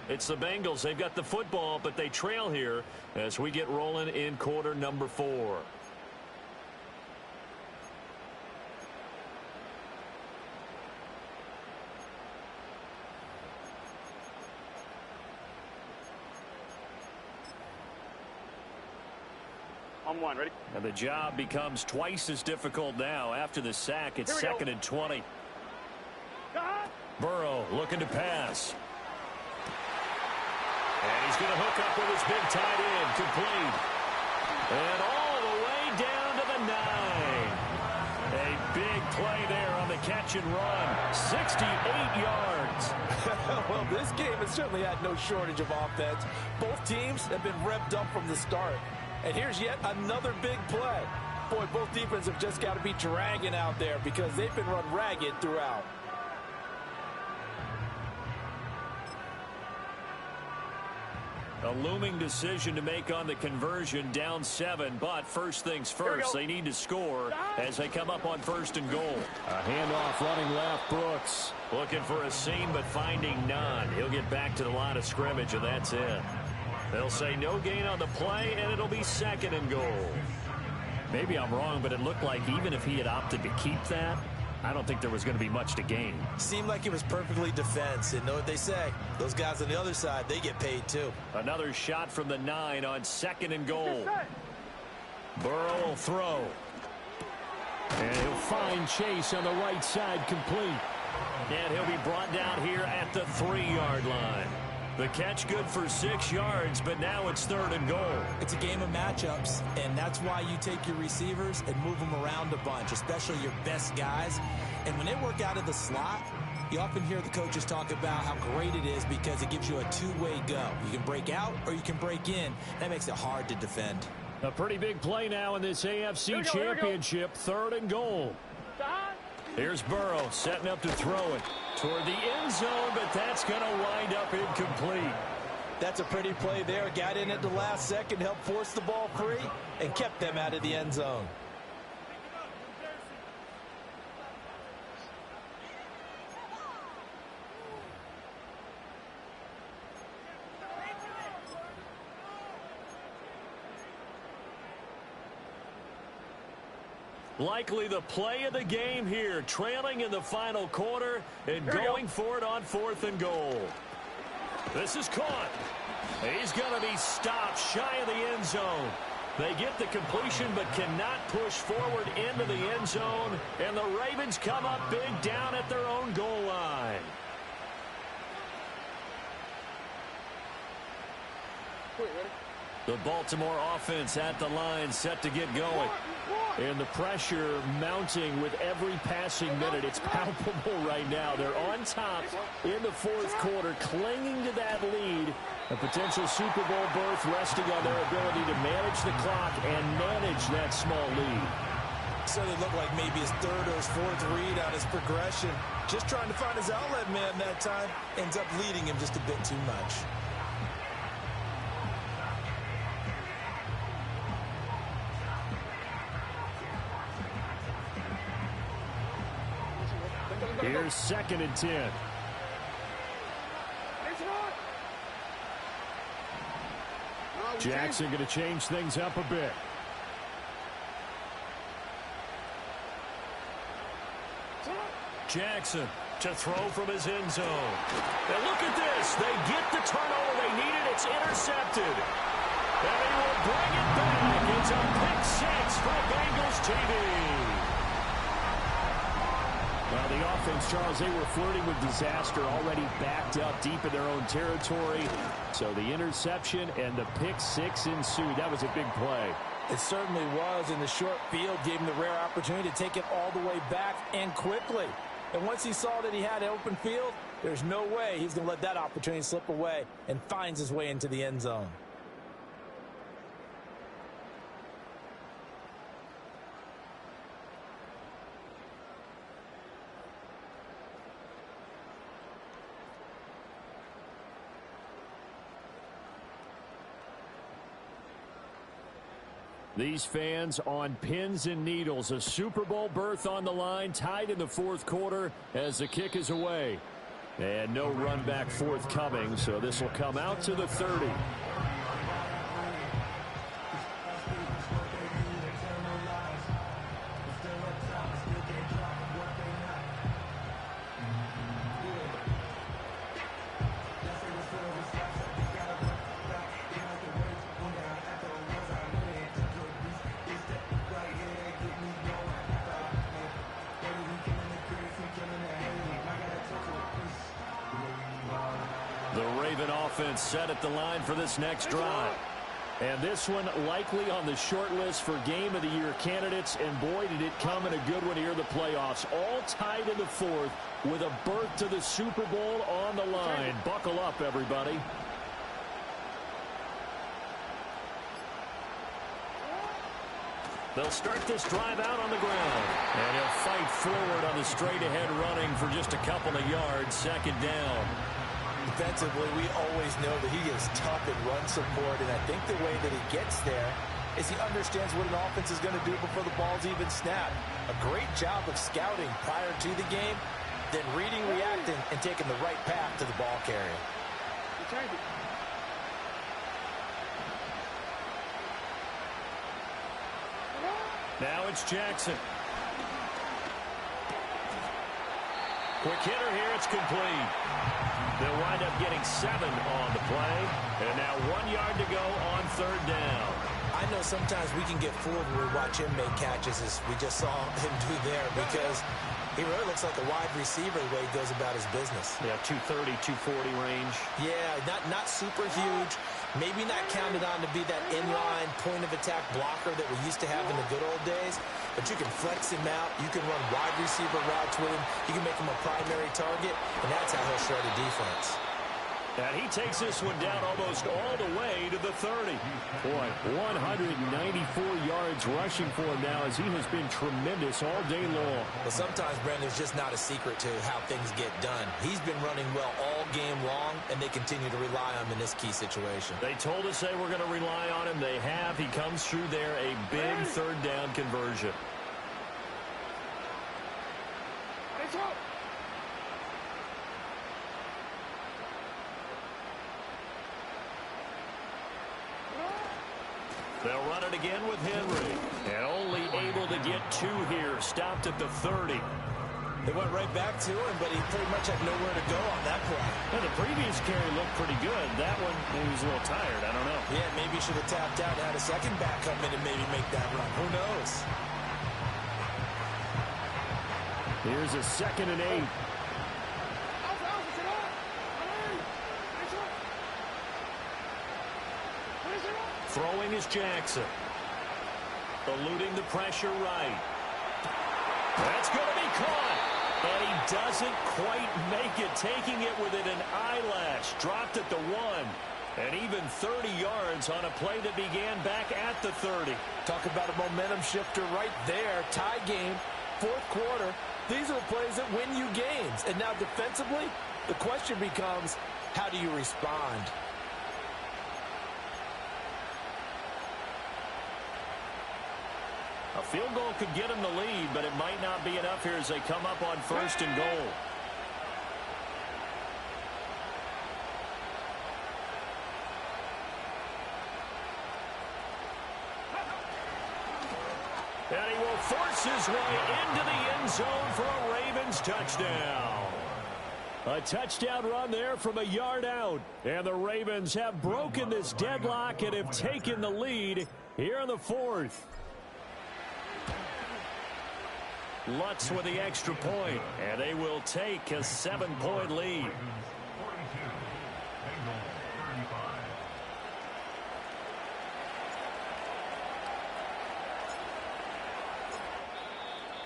It's the Bengals. They've got the football, but they trail here as we get rolling in quarter number 4. On one, ready? And the job becomes twice as difficult now. After the sack, it's 2nd and 20. Burrow looking to pass. And he's going to hook up with his big tight end. Complete. And all the way down to the 9. A big play there on the catch and run. 68 yards. Well, this game has certainly had no shortage of offense. Both teams have been revved up from the start. And here's yet another big play. Boy, both defenses have just got to be dragging out there because they've been run ragged throughout. A looming decision to make on the conversion, down 7. But first things first, they need to score as they come up on 1st and goal. A handoff running left, Brooks. Looking for a seam, but finding none. He'll get back to the line of scrimmage, and that's it. They'll say no gain on the play, and it'll be 2nd and goal. Maybe I'm wrong, but it looked like even if he had opted to keep that, I don't think there was going to be much to gain. Seemed like it was perfectly defense. And know what they say? Those guys on the other side, they get paid too. Another shot from the 9 on 2nd and goal. Burrow will throw. And he'll find Chase on the right side, complete. And he'll be brought down here at the 3-yard line. The catch good for 6 yards, but now it's 3rd and goal. It's a game of matchups, and that's why you take your receivers and move them around a bunch, especially your best guys. And when they work out of the slot, you often hear the coaches talk about how great it is because it gives you a two-way go. You can break out or you can break in. That makes it hard to defend. A pretty big play now in this AFC Championship, 3rd and goal. Here's Burrow setting up to throw it toward the end zone, but that's going to wind up incomplete. That's a pretty play there. Got in at the last second, helped force the ball free, and kept them out of the end zone. Likely the play of the game here, trailing in the final quarter and going for it on 4th and goal. This is caught. He's going to be stopped shy of the end zone. They get the completion but cannot push forward into the end zone, and the Ravens come up big down at their own goal line. The Baltimore offense at the line, set to get going. And the pressure mounting with every passing minute. It's palpable right now. They're on top in the 4th quarter, clinging to that lead. A potential Super Bowl berth resting on their ability to manage the clock and manage that small lead. So it looked like maybe his 3rd or his 4th read on his progression. Just trying to find his outlet man that time. Ends up leading him just a bit too much. Here's 2nd and 10. Jackson going to change things up a bit. Jackson to throw from his end zone. And look at this. They get the turnover they needed. It's intercepted. And he will bring it back. It's a pick 6 for Bengals TV. Well, the offense, Charles, they were flirting with disaster, already backed up deep in their own territory. So the interception and the pick 6 ensued. That was a big play. It certainly was, and the short field gave him the rare opportunity to take it all the way back and quickly. And once he saw that he had an open field, there's no way he's going to let that opportunity slip away, and finds his way into the end zone. These fans on pins and needles. A Super Bowl berth on the line, tied in the 4th quarter as the kick is away. And no run back forthcoming, so this will come out to the 30. Set at the line for this next drive. And this one likely on the short list for Game of the Year candidates. And boy, did it come in a good one here in the playoffs. All tied in the 4th with a berth to the Super Bowl on the line. Buckle up, everybody. They'll start this drive out on the ground. And he'll fight forward on the straight-ahead running for just a couple of yards. 2nd down. Defensively, we always know that he is tough in run support, and I think the way that he gets there is he understands what an offense is going to do before the ball's even snapped. A great job of scouting prior to the game, then reading, reacting, and taking the right path to the ball carrier. Now it's Jackson. Quick hitter here, it's complete. They'll wind up getting 7 on the play. And now 1 yard to go on 3rd down. I know sometimes we can get fooled when we watch him make catches, as we just saw him do there, because he really looks like a wide receiver the way he goes about his business. Yeah, 230, 240 range. Yeah, not super huge. Maybe not counted on to be that inline point-of-attack blocker that we used to have in the good old days. But you can flex him out. You can run wide receiver routes with him. You can make him a primary target, and that's how he'll shred a defense. And he takes this one down almost all the way to the 30. Boy, 194 yards rushing for him now, as he has been tremendous all day long. But sometimes, Brandon, there's just not a secret to how things get done. He's been running well all game long, and they continue to rely on him in this key situation. They told us they were going to rely on him. They have. He comes through there, a big 3rd down conversion. They'll run it again with Henry. And only able to get 2 here. Stopped at the 30. They went right back to him, but he pretty much had nowhere to go on that play. And the previous carry looked pretty good. That one, he was a little tired. I don't know. Yeah, maybe he should have tapped out and had a second back come in and maybe make that run. Who knows? Here's a 2nd and 8. Throwing is Jackson. Eluding the pressure right. That's going to be caught. And he doesn't quite make it, taking it within an eyelash. Dropped at the 1. And even 30 yards on a play that began back at the 30. Talk about a momentum shifter right there. Tie game, 4th quarter. These are the plays that win you games. And now defensively, the question becomes, how do you respond? A field goal could get him the lead, but it might not be enough here as they come up on 1st and goal. And he will force his way into the end zone for a Ravens touchdown. A touchdown run there from a yard out. And the Ravens have broken this deadlock and have taken the lead here in the 4th. Lutz with the extra point, and they will take a 7-point lead. 42, Bengals 35.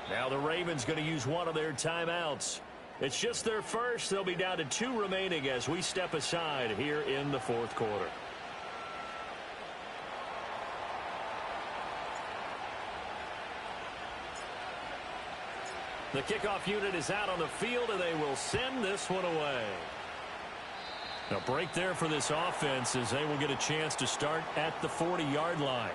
Now the Ravens going to use one of their timeouts. It's just their first. They'll be down to 2 remaining as we step aside here in the 4th quarter. The kickoff unit is out on the field, and they will send this one away. A break there for this offense as they will get a chance to start at the 40-yard line.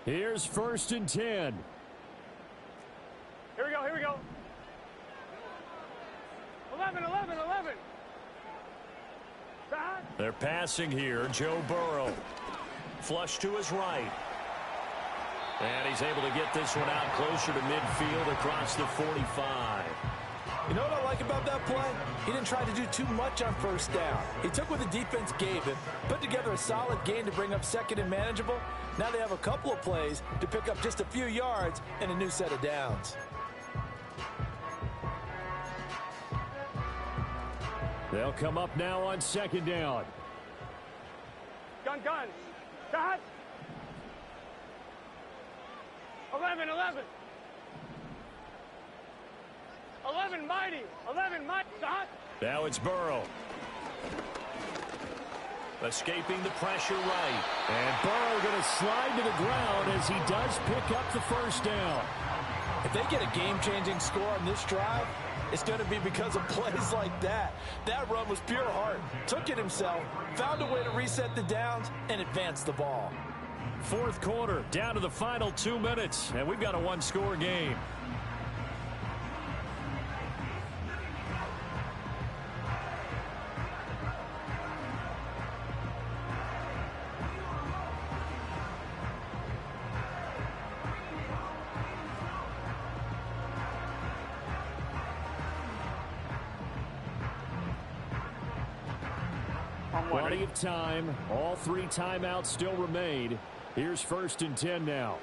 Here's 1st and 10. Here we go, here we go. 11. They're passing here. Joe Burrow. Flush to his right. And he's able to get this one out closer to midfield across the 45. You know what I like about that play? He didn't try to do too much on 1st down. He took what the defense gave him, put together a solid gain to bring up 2nd and manageable. Now they have a couple of plays to pick up just a few yards and a new set of downs. They'll come up now on 2nd down. Gun. Dot. 11. 11 mighty. Dot. Now it's Burrow. Escaping the pressure right. And Burrow going to slide to the ground as he does pick up the 1st down. If they get a game-changing score on this drive, it's going to be because of plays like that. That run was pure heart. Took it himself, found a way to reset the downs, and advance the ball. 4th quarter, down to the final 2 minutes, and we've got a 1-score game. Plenty of time. All 3 timeouts still remain. Here's 1st and 10 now.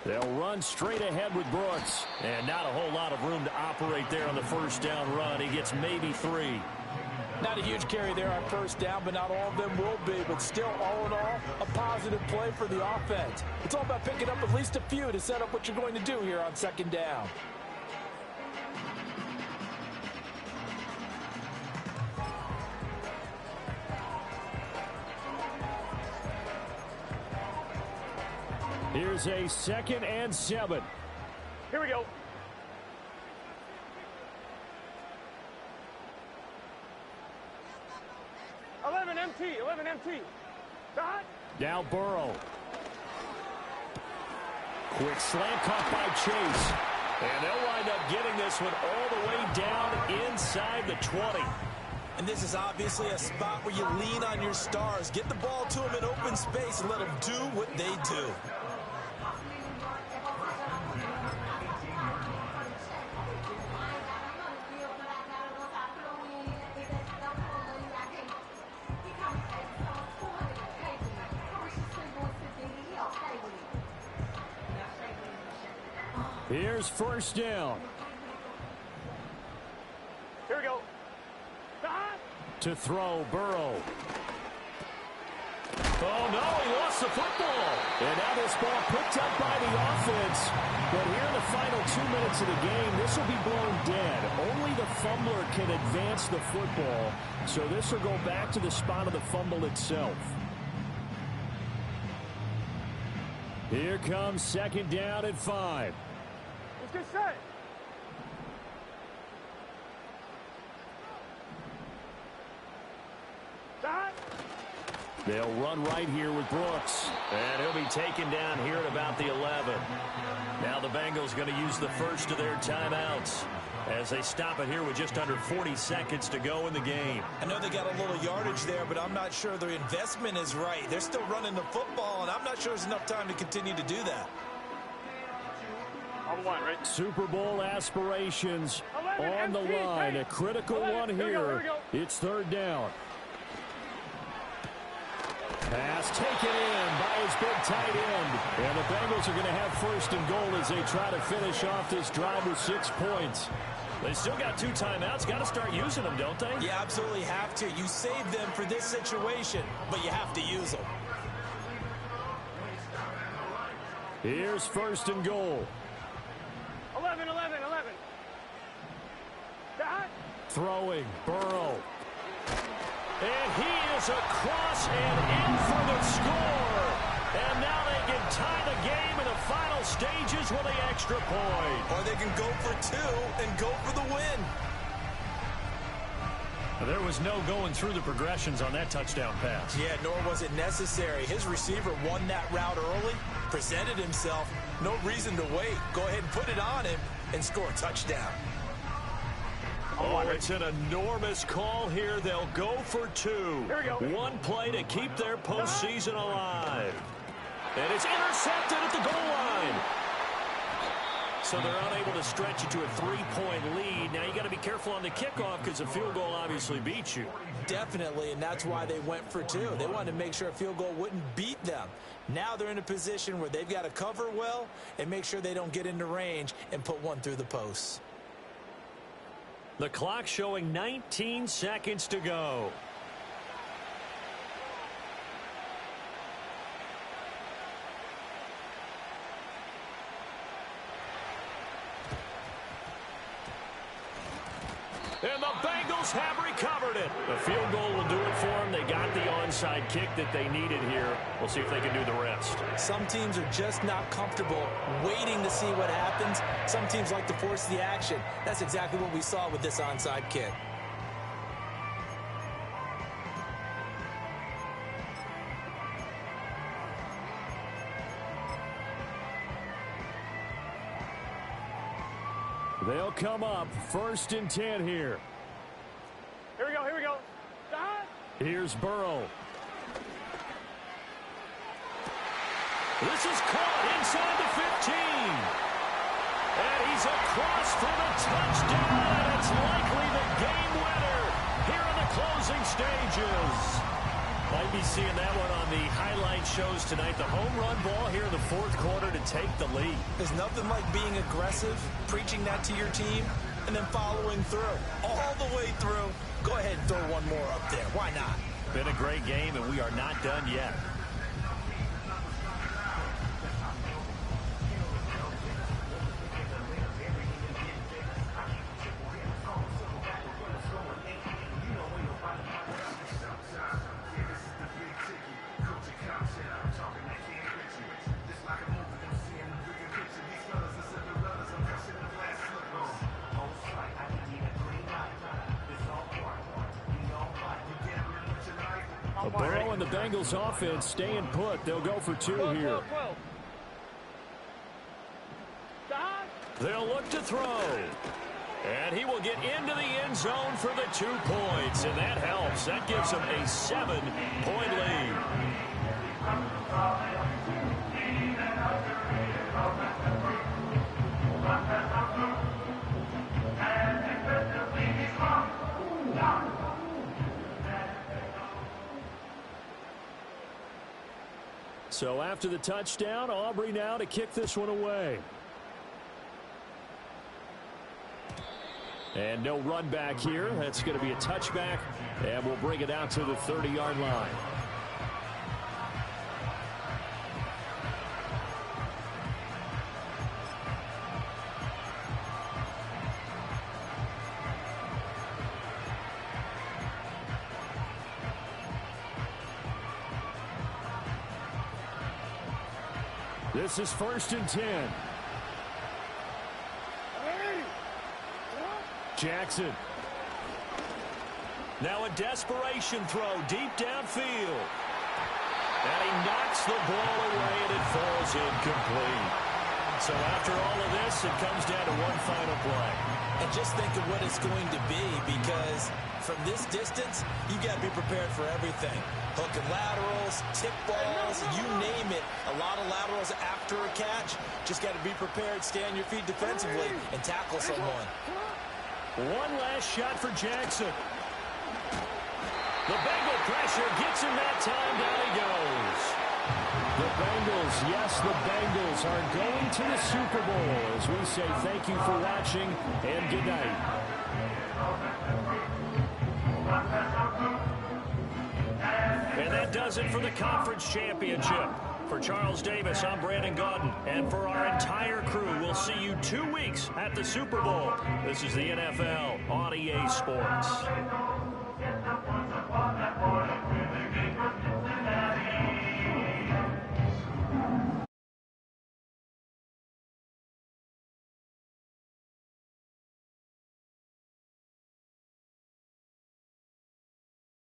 They'll run straight ahead with Brooks. And not a whole lot of room to operate there on the 1st down run. He gets maybe 3. Not a huge carry there on 1st down, but not all of them will be. But still, all in all, a positive play for the offense. It's all about picking up at least a few to set up what you're going to do here on 2nd down. Here's a 2nd and 7. Here we go. MT, 11 MT. Dot. Now Burrow. Quick slant caught by Chase. And they'll wind up getting this one all the way down inside the 20. And this is obviously a spot where you lean on your stars. Get the ball to them in open space and let them do what they do. Here's first down. Here we go. Dot. To throw, Burrow. Oh, no, he lost the football. And now this ball picked up by the offense. But here in the final 2 minutes of the game, this will be blown dead. Only the fumbler can advance the football. So this will go back to the spot of the fumble itself. Here comes second down at 5. Let's get set. Dot. They'll run right here with Brooks. And he'll be taken down here at about the 11. Now the Bengals going to use the first of their timeouts as they stop it here with just under 40 seconds to go in the game. I know they got a little yardage there, but I'm not sure their investment is right. They're still running the football, and I'm not sure there's enough time to continue to do that. On one, right? Super Bowl aspirations 11 on the MT, line. hey. A critical 11, one here here. we go. It's third down. Pass taken in by his big tight end. And the Bengals are going to have first and goal as they try to finish off this drive with 6 points. They still got 2 timeouts. Got to start using them, don't they? You absolutely have to. You save them for this situation, but you have to use them. Here's first and goal. 11, 11, 11. Dot. Throwing, Burrow. And he is across and in for the score. And now they can tie the game in the final stages with the extra point. Or they can go for 2 and go for the win. There was no going through the progressions on that touchdown pass. Yeah, nor was it necessary. His receiver won that route early, presented himself. No reason to wait. Go ahead and put it on him and score a touchdown. Oh, it's an enormous call here. They'll go for 2. Here we go. One play to keep their postseason alive. And it's intercepted at the goal line. So they're unable to stretch it to a 3-point lead. Now you got to be careful on the kickoff because a field goal obviously beats you. Definitely, and that's why they went for 2. They wanted to make sure a field goal wouldn't beat them. Now they're in a position where they've got to cover well and make sure they don't get into range and put one through the posts. The clock showing 19 seconds to go. And the Bengals have recovered it. The field goal will do it for them. They got the onside kick that they needed here. We'll see if they can do the rest. Some teams are just not comfortable waiting to see what happens. Some teams like to force the action. That's exactly what we saw with this onside kick. They'll come up first and 10 here. Here we go, here we go. Dot. Here's Burrow. This is caught inside the 15. And he's across for the touchdown, and it's likely the game winner here in the closing stages. Might be seeing that one on the highlight shows tonight. The home run ball here in the 4th quarter to take the lead. There's nothing like being aggressive, preaching that to your team, and then following through. All the way through. Go ahead and throw one more up there. Why not? Been a great game, and we are not done yet. Burrow and the Bengals offense staying put. They'll go for 2 here. They'll look to throw. And he will get into the end zone for the 2 points. And that helps. That gives them a 7-point lead. So after the touchdown, Aubrey now to kick this one away. And no run back here. That's going to be a touchback, and we'll bring it out to the 30-yard line. This is 1st and 10. Jackson. Now a desperation throw deep downfield. And he knocks the ball away, and it falls incomplete. So after all of this, it comes down to one final play. And just think of what it's going to be, because from this distance, you've got to be prepared for everything. Hook and laterals, tip balls, you name it. A lot of laterals after a catch. Just got to be prepared, stay on your feet defensively, and tackle someone. One last shot for Jackson. The Bengal pressure gets him that time. Down he goes. The Bengals, yes, the Bengals are going to the Super Bowl as we say thank you for watching and good night. And that does it for the conference championship. For Charles Davis, I'm Brandon Gaudin. And for our entire crew, we'll see you 2 weeks at the Super Bowl. This is the NFL on EA Sports.